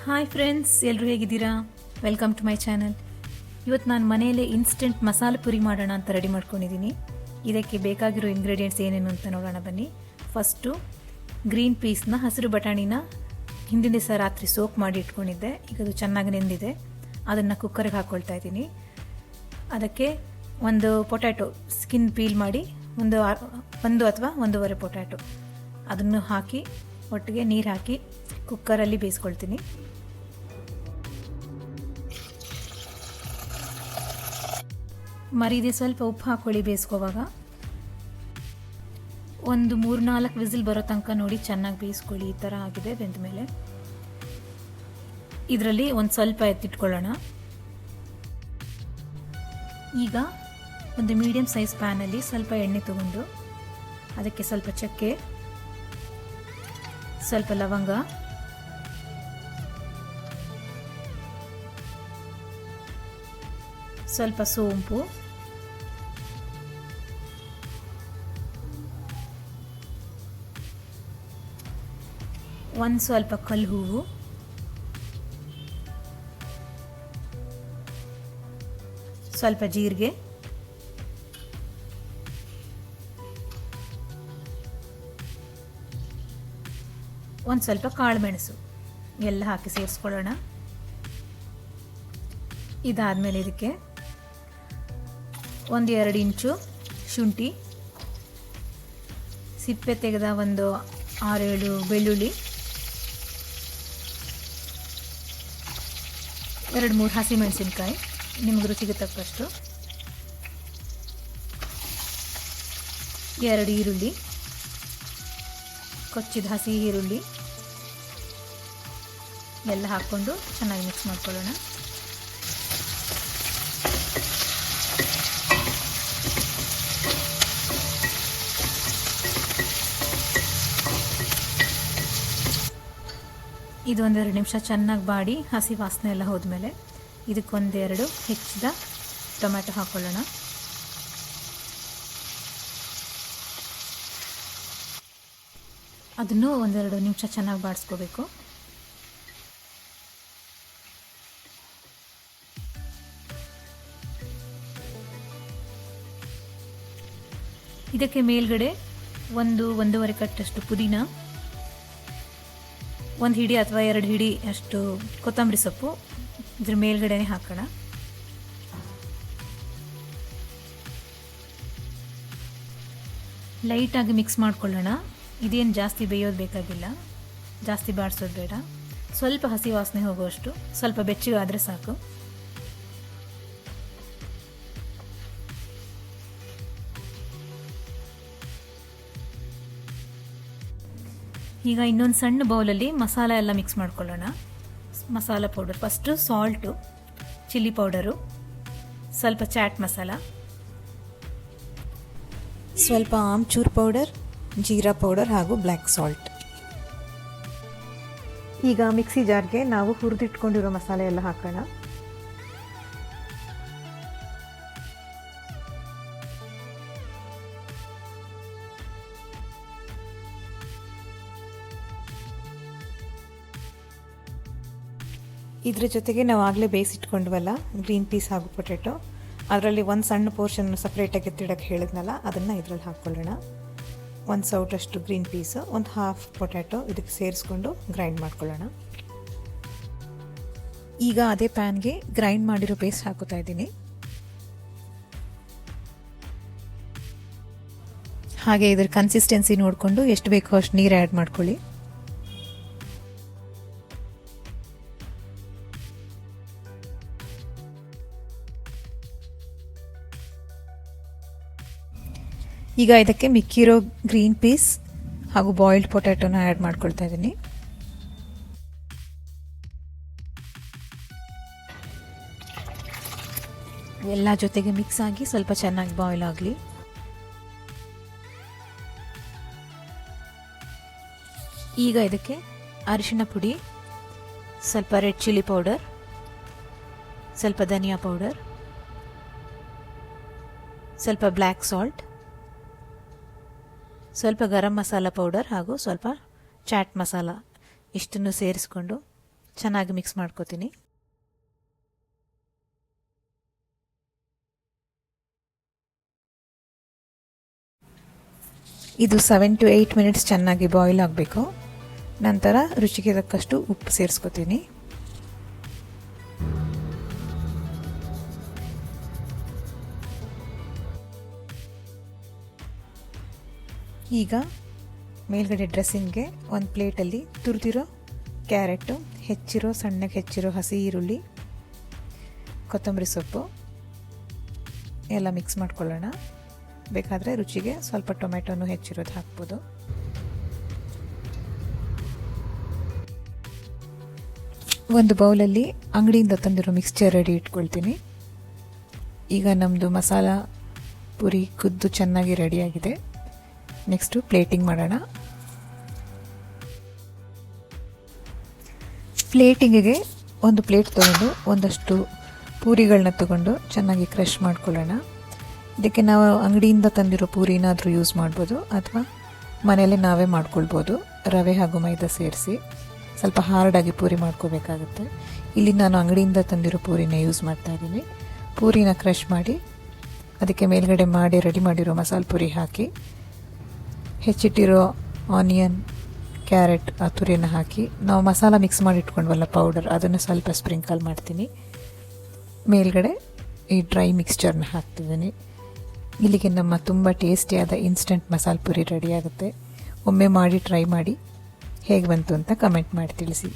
Hi friends, ಎಲ್ಲರೂ ಹೇಗಿದ್ದೀರಾ? Welcome to my channel. ಇವತ್ತು ನಾನು ಮನೆಯಲ್ಲೇ ಇನ್ಸ್ಟೆಂಟ್ ಮಸಾಲೆ ಪುರಿ ಮಾಡೋಣ ಅಂತ ರೆಡಿ ಮಾಡ್ಕೊಂಡಿದ್ದೀನಿ. ಇದಕ್ಕೆ ಬೇಕಾಗಿರೋ ಇಂಗ್ರೀಡಿಯೆಂಟ್ಸ್ ಏನೇನು ಅಂತ ನೋಡೋಣ ಬನ್ನಿ. ಫಸ್ಟು ಗ್ರೀನ್ ಪೀಸ್ನ, ಹಸಿರು ಬಟಾಣಿನ ಹಿಂದಿನ ದಿವಸ ರಾತ್ರಿ ಸೋಕ್ ಮಾಡಿ ಇಟ್ಕೊಂಡಿದ್ದೆ. ಈಗ ಅದು ಚೆನ್ನಾಗಿ ನೆಂದಿದೆ. ಅದನ್ನು ಕುಕ್ಕರ್ಗೆ ಹಾಕ್ಕೊಳ್ತಾ ಇದ್ದೀನಿ. ಅದಕ್ಕೆ ಒಂದು ಪೊಟ್ಯಾಟೊ ಸ್ಕಿನ್ ಪೀಲ್ ಮಾಡಿ ಒಂದು ಅಥವಾ ಒಂದೂವರೆ ಪೊಟ್ಯಾಟೊ ಅದನ್ನು ಹಾಕಿ ಒಟ್ಟಿಗೆ ನೀರು ಹಾಕಿ ಕುಕ್ಕರಲ್ಲಿ ಬೇಯಿಸ್ಕೊಳ್ತೀನಿ. ಮರೀದೆ ಸ್ವಲ್ಪ ಉಪ್ಪು ಹಾಕ್ಕೊಳ್ಳಿ. ಬೇಯಿಸ್ಕೋವಾಗ ಒಂದು 3-4 ವಿಸಿಲ್ ಬರೋ ತನಕ ನೋಡಿ ಚೆನ್ನಾಗಿ ಬೇಯಿಸ್ಕೊಳ್ಳಿ. ಈ ಥರ ಆಗಿದೆ. ಬೆಂದ ಮೇಲೆ ಇದರಲ್ಲಿ ಒಂದು ಸ್ವಲ್ಪ ಎತ್ತಿಟ್ಕೊಳ್ಳೋಣ. ಈಗ ಒಂದು ಮೀಡಿಯಮ್ ಸೈಜ್ ಪ್ಯಾನಲ್ಲಿ ಸ್ವಲ್ಪ ಎಣ್ಣೆ ತಗೊಂಡು ಅದಕ್ಕೆ ಸ್ವಲ್ಪ ಚಕ್ಕೆ, ಸ್ವಲ್ಪ ಲವಂಗ, ಸ್ವಲ್ಪ ಸೋಂಪು, ಒಂದು ಸ್ವಲ್ಪ ಕಲ್ಲು ಹೂವು, ಸ್ವಲ್ಪ ಜೀರಿಗೆ, ಒಂದು ಸ್ವಲ್ಪ ಕಾಳುಮೆಣಸು ಎಲ್ಲ ಹಾಕಿ ಸೇರಿಸ್ಕೊಳ್ಳೋಣ. ಇದಾದಮೇಲೆ ಇದಕ್ಕೆ 1-2 ಇಂಚು ಶುಂಠಿ, ಸಿಪ್ಪೆ ತೆಗೆದ ಒಂದು 6-7 ಬೆಳ್ಳುಳ್ಳಿ, 2-3 ಹಸಿಮೆಣಸಿನ್ಕಾಯಿ ನಿಮಗೆ ರುಚಿಗೆ ತಕ್ಕಷ್ಟು, 2 ಈರುಳ್ಳಿ, ಕೊಚ್ಚಿದ ಹಸಿ ಈರುಳ್ಳಿ ಎಲ್ಲ ಹಾಕ್ಕೊಂಡು ಚೆನ್ನಾಗಿ ಮಿಕ್ಸ್ ಮಾಡ್ಕೊಳ್ಳೋಣ. ಇದು 1-2 ನಿಮಿಷ ಚೆನ್ನಾಗಿ ಬಾಡಿ ಹಸಿ ವಾಸನೆ ಎಲ್ಲ ಹೋದ್ಮೇಲೆ ಇದಕ್ಕೊಂದೆರಡು ಹೆಚ್ಚಿದ ಟೊಮ್ಯಾಟೊ ಹಾಕ್ಕೊಳ್ಳೋಣ. ಅದನ್ನು 1-2 ನಿಮಿಷ ಚೆನ್ನಾಗಿ ಬಾಡಿಸ್ಕೋಬೇಕು. ಇದಕ್ಕೆ ಮೇಲ್ಗಡೆ 1-1.5 ಕಟ್ಟಷ್ಟು ಪುದೀನ, 1 ಹಿಡಿ ಅಥವಾ 2 ಹಿಡಿ ಅಷ್ಟು ಕೊತ್ತಂಬರಿ ಸೊಪ್ಪು ಇದ್ರ ಮೇಲ್ಗಡೆನೆ ಹಾಕೋಣ. ಲೈಟಾಗಿ ಮಿಕ್ಸ್ ಮಾಡ್ಕೊಳ್ಳೋಣ. ಇದೇನು ಜಾಸ್ತಿ ಬೇಯೋದು ಬೇಕಾಗಿಲ್ಲ, ಜಾಸ್ತಿ ಬಾಡಿಸೋದು ಬೇಡ. ಸ್ವಲ್ಪ ಹಸಿ ವಾಸನೆ ಹೋಗುವಷ್ಟು, ಸ್ವಲ್ಪ ಬೆಚ್ಚಗಾದರೆ ಸಾಕು. ಈಗ ಇನ್ನೊಂದು ಸಣ್ಣ ಬೌಲಲ್ಲಿ ಮಸಾಲ ಎಲ್ಲ ಮಿಕ್ಸ್ ಮಾಡ್ಕೊಳ್ಳೋಣ. Masala powder first salt, chilli powder, ಸ್ವಲ್ಪ ಚಾಟ್ ಮಸಾಲ, ಸ್ವಲ್ಪ ಆಮ್ಚೂರ್ ಪೌಡರ್, ಜೀರಾ ಪೌಡರ್ ಹಾಗೂ ಬ್ಲ್ಯಾಕ್ ಸಾಲ್ಟ್. ಈಗ ಮಿಕ್ಸಿ ಜಾರ್ಗೆ ನಾವು ಹುರಿದಿಟ್ಕೊಂಡಿರೋ ಮಸಾಲೆ ಎಲ್ಲ ಹಾಕೋಣ. ಇದ್ರ ಜೊತೆಗೆ ನಾವು ಆಗಲೇ ಬೇಯಿಸಿಟ್ಕೊಂಡ್ವಲ್ಲ ಗ್ರೀನ್ ಪೀಸ್ ಹಾಗೂ ಪೊಟ್ಯಾಟೊ, ಅದರಲ್ಲಿ ಒಂದು ಸಣ್ಣ ಪೋರ್ಷನ್ನು ಸಪ್ರೇಟಾಗಿ ಎತ್ತಿಡಕ್ಕೆ ಹೇಳಿದ್ನಲ್ಲ, ಅದನ್ನು ಇದರಲ್ಲಿ ಹಾಕ್ಕೊಳ್ಳೋಣ. 1 ಸೌಟಷ್ಟು ಗ್ರೀನ್ ಪೀಸು, 1/2 ಪೊಟ್ಯಾಟೊ ಇದಕ್ಕೆ ಸೇರಿಸ್ಕೊಂಡು ಗ್ರೈಂಡ್ ಮಾಡ್ಕೊಳ್ಳೋಣ. ಈಗ ಅದೇ ಪ್ಯಾನ್ಗೆ ಗ್ರೈಂಡ್ ಮಾಡಿರೋ ಪೇಸ್ಟ್ ಹಾಕೋತಾ ಇದ್ದೀನಿ. ಹಾಗೆ ಇದ್ರ ಕನ್ಸಿಸ್ಟೆನ್ಸಿ ನೋಡಿಕೊಂಡು ಎಷ್ಟು ಬೇಕೋ ಅಷ್ಟು ನೀರು ಆ್ಯಡ್ ಮಾಡ್ಕೊಳ್ಳಿ. ಈಗ ಇದಕ್ಕೆ ಮಿಕ್ಕಿರೋ ಗ್ರೀನ್ ಪೀಸ್ ಹಾಗೂ ಬಾಯ್ಲ್ಡ್ ಪೊಟ್ಯಾಟೊನ ಆ್ಯಡ್ ಮಾಡ್ಕೊಳ್ತಾ ಇದ್ದೀನಿ. ಎಲ್ಲ ಜೊತೆಗೆ ಮಿಕ್ಸ್ ಆಗಿ ಸ್ವಲ್ಪ ಚೆನ್ನಾಗಿ ಬಾಯ್ಲ್ ಆಗಲಿ. ಈಗ ಇದಕ್ಕೆ ಅರಿಶಿಣ ಪುಡಿ, ಸ್ವಲ್ಪ ರೆಡ್ ಚಿಲ್ಲಿ ಪೌಡರ್, ಸ್ವಲ್ಪ ಧನಿಯಾ ಪೌಡರ್, ಸ್ವಲ್ಪ ಬ್ಲ್ಯಾಕ್ ಸಾಲ್ಟ್, ಸ್ವಲ್ಪ ಗರಂ ಮಸಾಲ ಪೌಡರ್ ಹಾಗೂ ಸ್ವಲ್ಪ ಚಾಟ್ ಮಸಾಲ ಇಷ್ಟನ್ನು ಸೇರಿಸ್ಕೊಂಡು ಚೆನ್ನಾಗಿ ಮಿಕ್ಸ್ ಮಾಡ್ಕೋತೀನಿ. ಇದು 7 to 8 ಮಿನಿಟ್ಸ್ ಚೆನ್ನಾಗಿ ಬಾಯ್ಲ್ ಆಗಬೇಕು. ನಂತರ ರುಚಿಗೆ ತಕ್ಕಷ್ಟು ಉಪ್ಪು ಸೇರಿಸ್ಕೊತೀನಿ. ಈಗ ಮೇಲ್ಗಡೆ ಡ್ರೆಸ್ಸಿಂಗ್ಗೆ ಒಂದು ಪ್ಲೇಟಲ್ಲಿ ತುರಿದಿರೋ ಕ್ಯಾರೆಟು, ಸಣ್ಣಗೆ ಹೆಚ್ಚಿರೋ ಹಸಿ ಈರುಳ್ಳಿ, ಕೊತ್ತಂಬರಿ ಸೊಪ್ಪು ಎಲ್ಲ ಮಿಕ್ಸ್ ಮಾಡ್ಕೊಳ್ಳೋಣ. ಬೇಕಾದರೆ ರುಚಿಗೆ ಸ್ವಲ್ಪ ಟೊಮೆಟೊನೂ ಹೆಚ್ಚಿರೋದು ಹಾಕ್ಬೋದು. ಒಂದು ಬೌಲಲ್ಲಿ ಅಂಗಡಿಯಿಂದ ತಂದಿರೋ ಮಿಕ್ಸ್ಚರ್ ರೆಡಿ ಇಟ್ಕೊಳ್ತೀನಿ. ಈಗ ನಮ್ಮದು ಮಸಾಲ ಪುರಿ ಕುದ್ದು ಚೆನ್ನಾಗಿ ರೆಡಿಯಾಗಿದೆ. ನೆಕ್ಸ್ಟು ಪ್ಲೇಟಿಂಗ್ ಮಾಡೋಣ. ಪ್ಲೇಟಿಂಗಿಗೆ ಒಂದು ಪ್ಲೇಟ್ ತೊಗೊಂಡು ಒಂದಷ್ಟು ಪೂರಿಗಳನ್ನ ತಗೊಂಡು ಚೆನ್ನಾಗಿ ಕ್ರಷ್ ಮಾಡ್ಕೊಳ್ಳೋಣ. ಇದಕ್ಕೆ ನಾವು ಅಂಗಡಿಯಿಂದ ತಂದಿರೋ ಪೂರಿನಾದರೂ ಯೂಸ್ ಮಾಡ್ಬೋದು ಅಥವಾ ಮನೆಯಲ್ಲೇ ನಾವೇ ಮಾಡ್ಕೊಳ್ಬೋದು. ರವೆ ಹಾಗೂ ಮೈದಾ ಸೇರಿಸಿ ಸ್ವಲ್ಪ ಹಾರ್ಡಾಗಿ ಪೂರಿ ಮಾಡ್ಕೋಬೇಕಾಗುತ್ತೆ. ಇಲ್ಲಿ ನಾನು ಅಂಗಡಿಯಿಂದ ತಂದಿರೋ ಪೂರಿನ ಯೂಸ್ ಮಾಡ್ತಾಯಿದ್ದೀನಿ. ಪೂರಿನ ಕ್ರಷ್ ಮಾಡಿ ಅದಕ್ಕೆ ಮೇಲ್ಗಡೆ ಮಾಡಿ ರೆಡಿ ಮಾಡಿರೋ ಮಸಾಲೆ ಪುರಿ ಹಾಕಿ ಹೆಚ್ಚಿಟ್ಟಿರೋ ಆನಿಯನ್, ಕ್ಯಾರೆಟ್ ಆ ತುರಿಯನ್ನು ಹಾಕಿ ನಾವು ಮಸಾಲ ಮಿಕ್ಸ್ ಮಾಡಿ ಇಟ್ಕೊಂಡ್ವಲ್ಲ ಪೌಡರ್, ಅದನ್ನು ಸ್ವಲ್ಪ ಸ್ಪ್ರಿಂಕಲ್ ಮಾಡ್ತೀನಿ. ಮೇಲ್ಗಡೆ ಈ ಡ್ರೈ ಮಿಕ್ಸ್ಚರ್ನ ಹಾಕ್ತಿದ್ದೀನಿ. ಇಲ್ಲಿಗೆ ನಮ್ಮ ತುಂಬ ಟೇಸ್ಟಿಯಾದ ಇನ್ಸ್ಟೆಂಟ್ ಮಸಾಲೆ ಪುರಿ ರೆಡಿ ಆಗುತ್ತೆ. ಒಮ್ಮೆ ಮಾಡಿ ಟ್ರೈ ಮಾಡಿ ಹೇಗೆ ಬಂತು ಅಂತ ಕಮೆಂಟ್ ಮಾಡಿ ತಿಳಿಸಿ.